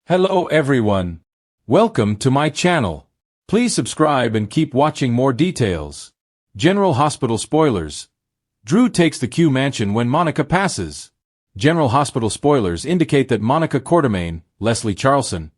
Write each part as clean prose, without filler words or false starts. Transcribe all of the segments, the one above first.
Hello everyone. Welcome to my channel. Please subscribe and keep watching more details. General Hospital spoilers. Drew takes the Q mansion when Monica passes. General Hospital spoilers indicate that Monica Quartermaine, Leslie Charlson,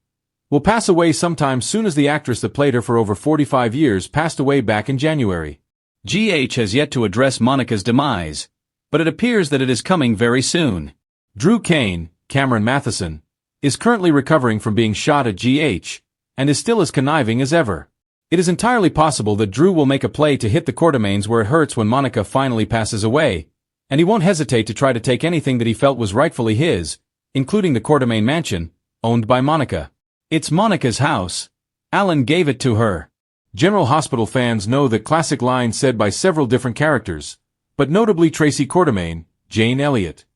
will pass away sometime soon as the actress that played her for over 45 years passed away back in January. GH has yet to address Monica's demise, but it appears that it is coming very soon. Drew Kane, Cameron Matheson, is currently recovering from being shot at GH, and is still as conniving as ever. It is entirely possible that Drew will make a play to hit the Quartermaines where it hurts when Monica finally passes away, and he won't hesitate to try to take anything that he felt was rightfully his, including the Quartermaine mansion, owned by Monica. It's Monica's house. Alan gave it to her. General Hospital fans know that classic line said by several different characters, but notably Tracy Quartermaine, Jane Elliott.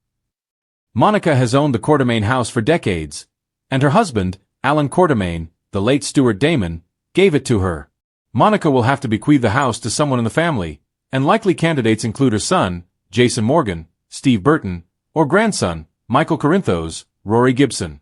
Monica has owned the Quartermaine house for decades, and her husband, Alan Quartermaine, the late Stuart Damon, gave it to her. Monica will have to bequeath the house to someone in the family, and likely candidates include her son, Jason Morgan, Steve Burton, or grandson, Michael Corinthos, Rory Gibson.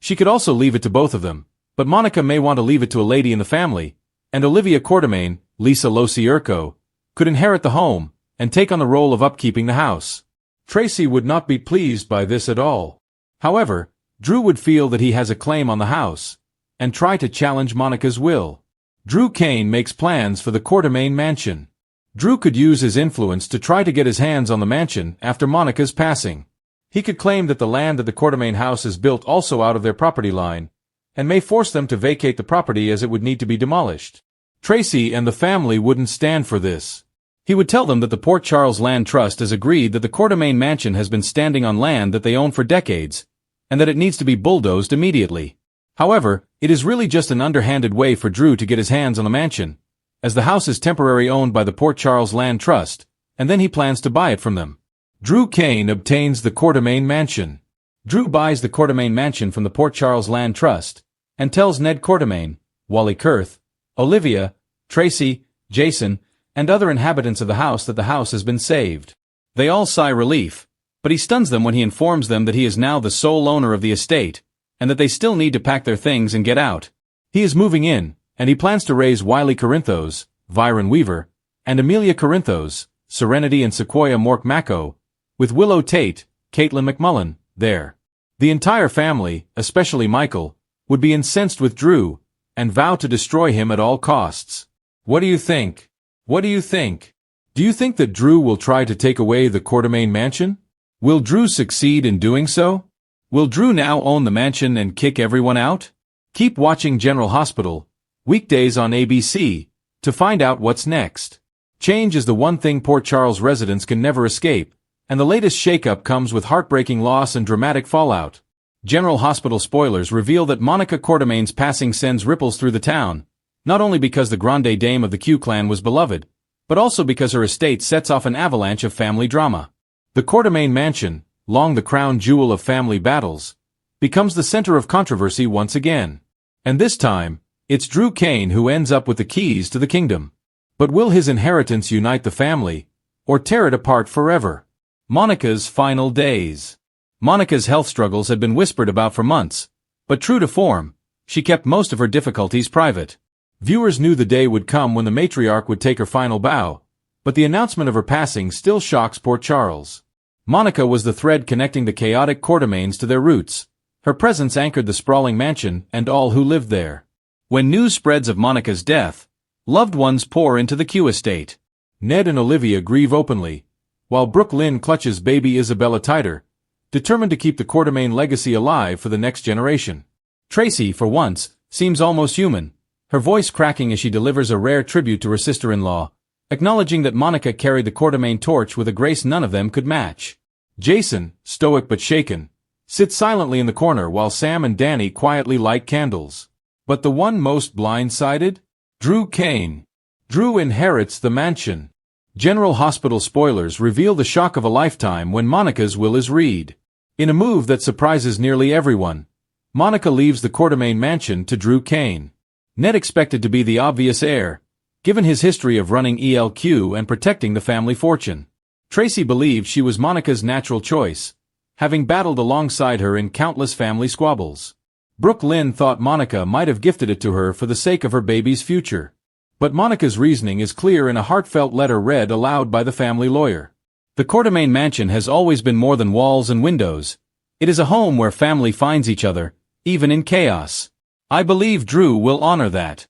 She could also leave it to both of them, but Monica may want to leave it to a lady in the family, and Olivia Quartermaine, Lisa Losi-Urco, could inherit the home and take on the role of upkeeping the house. Tracy would not be pleased by this at all. However, Drew would feel that he has a claim on the house, and try to challenge Monica's will. Drew Kane makes plans for the Quartermaine mansion. Drew could use his influence to try to get his hands on the mansion after Monica's passing. He could claim that the land that the Quartermaine house is built also out of their property line, and may force them to vacate the property as it would need to be demolished. Tracy and the family wouldn't stand for this. He would tell them that the Port Charles Land Trust has agreed that the Quartermaine mansion has been standing on land that they own for decades, and that it needs to be bulldozed immediately. However, it is really just an underhanded way for Drew to get his hands on the mansion, as the house is temporarily owned by the Port Charles Land Trust, and then he plans to buy it from them. Drew Kane obtains the Quartermaine mansion. Drew buys the Quartermaine mansion from the Port Charles Land Trust, and tells Ned Quartermaine, Wally Kurth, Olivia, Tracy, Jason, and other inhabitants of the house that the house has been saved. They all sigh relief, but he stuns them when he informs them that he is now the sole owner of the estate, and that they still need to pack their things and get out. He is moving in, and he plans to raise Wiley Corinthos, Viren Weaver, and Amelia Corinthos, Serenity and Sequoia Mork-Mako, with Willow Tate, Caitlin McMullen, there. The entire family, especially Michael, would be incensed with Drew, and vow to destroy him at all costs. What do you think? What do you think? Do you think that Drew will try to take away the Quartermaine mansion? Will Drew succeed in doing so? Will Drew now own the mansion and kick everyone out? Keep watching General Hospital, weekdays on ABC, to find out what's next. Change is the one thing Port Charles residents can never escape, and the latest shakeup comes with heartbreaking loss and dramatic fallout. General Hospital spoilers reveal that Monica Quartermaine's passing sends ripples through the town, not only because the grande dame of the Q clan was beloved, but also because her estate sets off an avalanche of family drama. The Quartermaine mansion, long the crown jewel of family battles, becomes the center of controversy once again. And this time, it's Drew Kane who ends up with the keys to the kingdom. But will his inheritance unite the family, or tear it apart forever? Monica's final days. Monica's health struggles had been whispered about for months, but true to form, she kept most of her difficulties private. Viewers knew the day would come when the matriarch would take her final bow, but the announcement of her passing still shocks Port Charles. Monica was the thread connecting the chaotic Quartermaines to their roots. Her presence anchored the sprawling mansion and all who lived there. When news spreads of Monica's death, loved ones pour into the Q estate. Ned and Olivia grieve openly, while Brooke Lynn clutches baby Isabella tighter, determined to keep the Quartermaine legacy alive for the next generation. Tracy, for once, seems almost human, her voice cracking as she delivers a rare tribute to her sister-in-law, acknowledging that Monica carried the Quartermaine torch with a grace none of them could match. Jason, stoic but shaken, sits silently in the corner while Sam and Danny quietly light candles. But the one most blindsided? Drew Kane. Drew inherits the mansion. General Hospital spoilers reveal the shock of a lifetime when Monica's will is read. In a move that surprises nearly everyone, Monica leaves the Quartermaine mansion to Drew Kane. Ned expected to be the obvious heir, given his history of running ELQ and protecting the family fortune. Tracy believed she was Monica's natural choice, having battled alongside her in countless family squabbles. Brooke Lynn thought Monica might have gifted it to her for the sake of her baby's future. But Monica's reasoning is clear in a heartfelt letter read aloud by the family lawyer. The Quartermain mansion has always been more than walls and windows. It is a home where family finds each other, even in chaos. I believe Drew will honor that.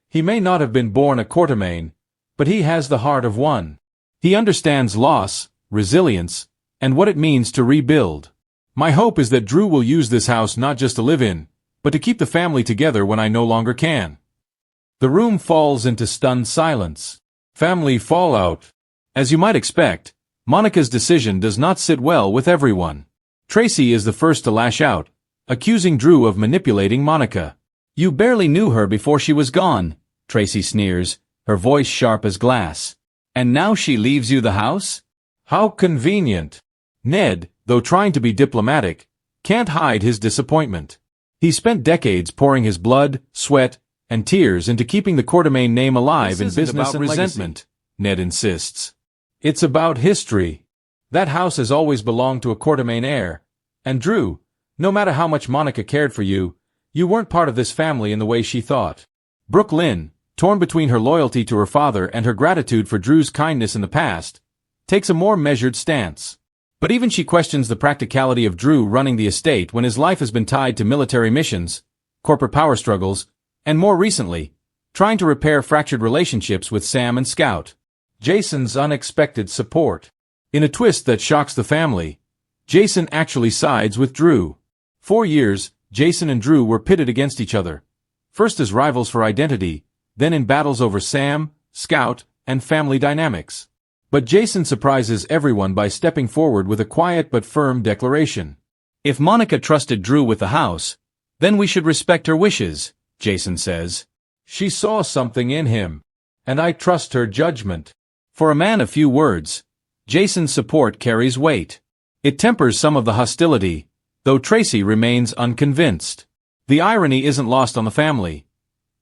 He may not have been born a Quartermain, but he has the heart of one. He understands loss, resilience, and what it means to rebuild. My hope is that Drew will use this house not just to live in, but to keep the family together when I no longer can. The room falls into stunned silence. Family fallout. As you might expect, Monica's decision does not sit well with everyone. Tracy is the first to lash out, accusing Drew of manipulating Monica. You barely knew her before she was gone, Tracy sneers, her voice sharp as glass. And now she leaves you the house? How convenient. Ned, though trying to be diplomatic, can't hide his disappointment. He spent decades pouring his blood, sweat, and tears into keeping the Quartermain name alive in business and resentment, Ned insists. It's about history. That house has always belonged to a Quartermain heir, and Drew, no matter how much Monica cared for you, you weren't part of this family in the way she thought. Brooke Lynn, torn between her loyalty to her father and her gratitude for Drew's kindness in the past, takes a more measured stance. But even she questions the practicality of Drew running the estate when his life has been tied to military missions, corporate power struggles, and more recently, trying to repair fractured relationships with Sam and Scout. Jason's unexpected support. In a twist that shocks the family, Jason actually sides with Drew. For years, Jason and Drew were pitted against each other, first as rivals for identity, then in battles over Sam, Scout, and family dynamics. But Jason surprises everyone by stepping forward with a quiet but firm declaration. If Monica trusted Drew with the house, then we should respect her wishes, Jason says. She saw something in him, and I trust her judgment. For a man of few words, Jason's support carries weight. It tempers some of the hostility, though Tracy remains unconvinced. The irony isn't lost on the family.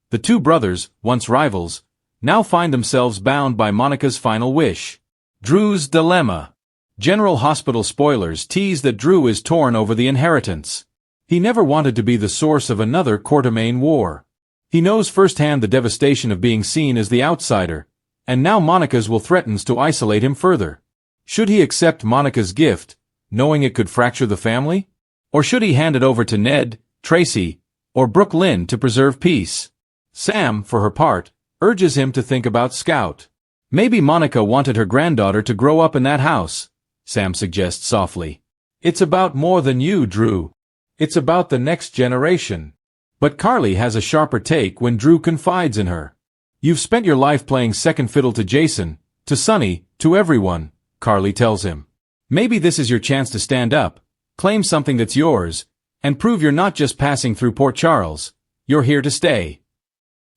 The two brothers, once rivals, now find themselves bound by Monica's final wish. Drew's dilemma. General Hospital spoilers tease that Drew is torn over the inheritance. He never wanted to be the source of another Quartermain war. He knows firsthand the devastation of being seen as the outsider, and now Monica's will threatens to isolate him further. Should he accept Monica's gift, knowing it could fracture the family? Or should he hand it over to Ned, Tracy, or Brooke Lynn to preserve peace? Sam, for her part, urges him to think about Scout. Maybe Monica wanted her granddaughter to grow up in that house, Sam suggests softly. It's about more than you, Drew. It's about the next generation. But Carly has a sharper take when Drew confides in her. You've spent your life playing second fiddle to Jason, to Sonny, to everyone, Carly tells him. Maybe this is your chance to stand up, claim something that's yours, and prove you're not just passing through Port Charles, you're here to stay.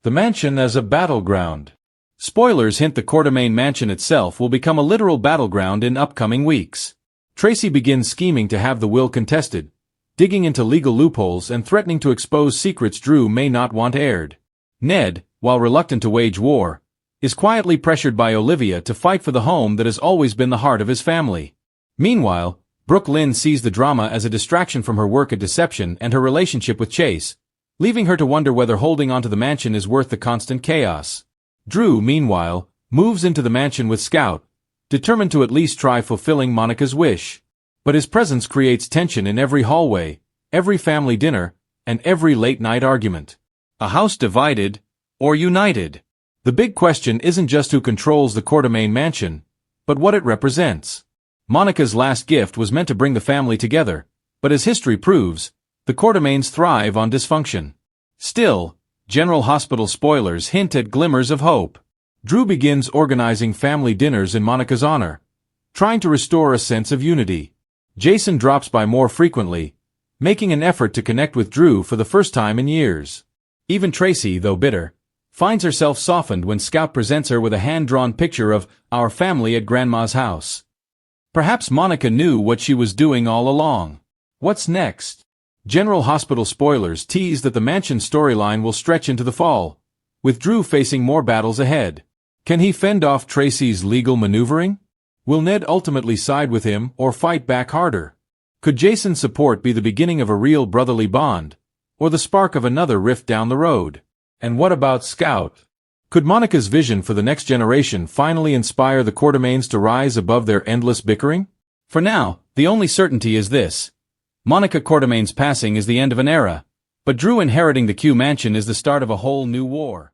The mansion as a battleground. Spoilers hint the Quartermain mansion itself will become a literal battleground in upcoming weeks. Tracy begins scheming to have the will contested, digging into legal loopholes and threatening to expose secrets Drew may not want aired. Ned, while reluctant to wage war, is quietly pressured by Olivia to fight for the home that has always been the heart of his family. Meanwhile, Brooke Lynn sees the drama as a distraction from her work at Deception and her relationship with Chase, leaving her to wonder whether holding onto the mansion is worth the constant chaos. Drew, meanwhile, moves into the mansion with Scout, determined to at least try fulfilling Monica's wish. But his presence creates tension in every hallway, every family dinner, and every late-night argument. A house divided, or united? The big question isn't just who controls the Quartermain mansion, but what it represents. Monica's last gift was meant to bring the family together, but as history proves, the Quartermains thrive on dysfunction. Still, General Hospital spoilers hint at glimmers of hope. Drew begins organizing family dinners in Monica's honor, trying to restore a sense of unity. Jason drops by more frequently, making an effort to connect with Drew for the first time in years. Even Tracy, though bitter, finds herself softened when Scout presents her with a hand-drawn picture of our family at Grandma's house. Perhaps Monica knew what she was doing all along. What's next? General Hospital spoilers tease that the mansion storyline will stretch into the fall, with Drew facing more battles ahead. Can he fend off Tracy's legal maneuvering? Will Ned ultimately side with him or fight back harder? Could Jason's support be the beginning of a real brotherly bond, or the spark of another rift down the road? And what about Scout? Could Monica's vision for the next generation finally inspire the Quartermaines to rise above their endless bickering? For now, the only certainty is this. Monica Quartermaine's passing is the end of an era, but Drew inheriting the Q mansion is the start of a whole new war.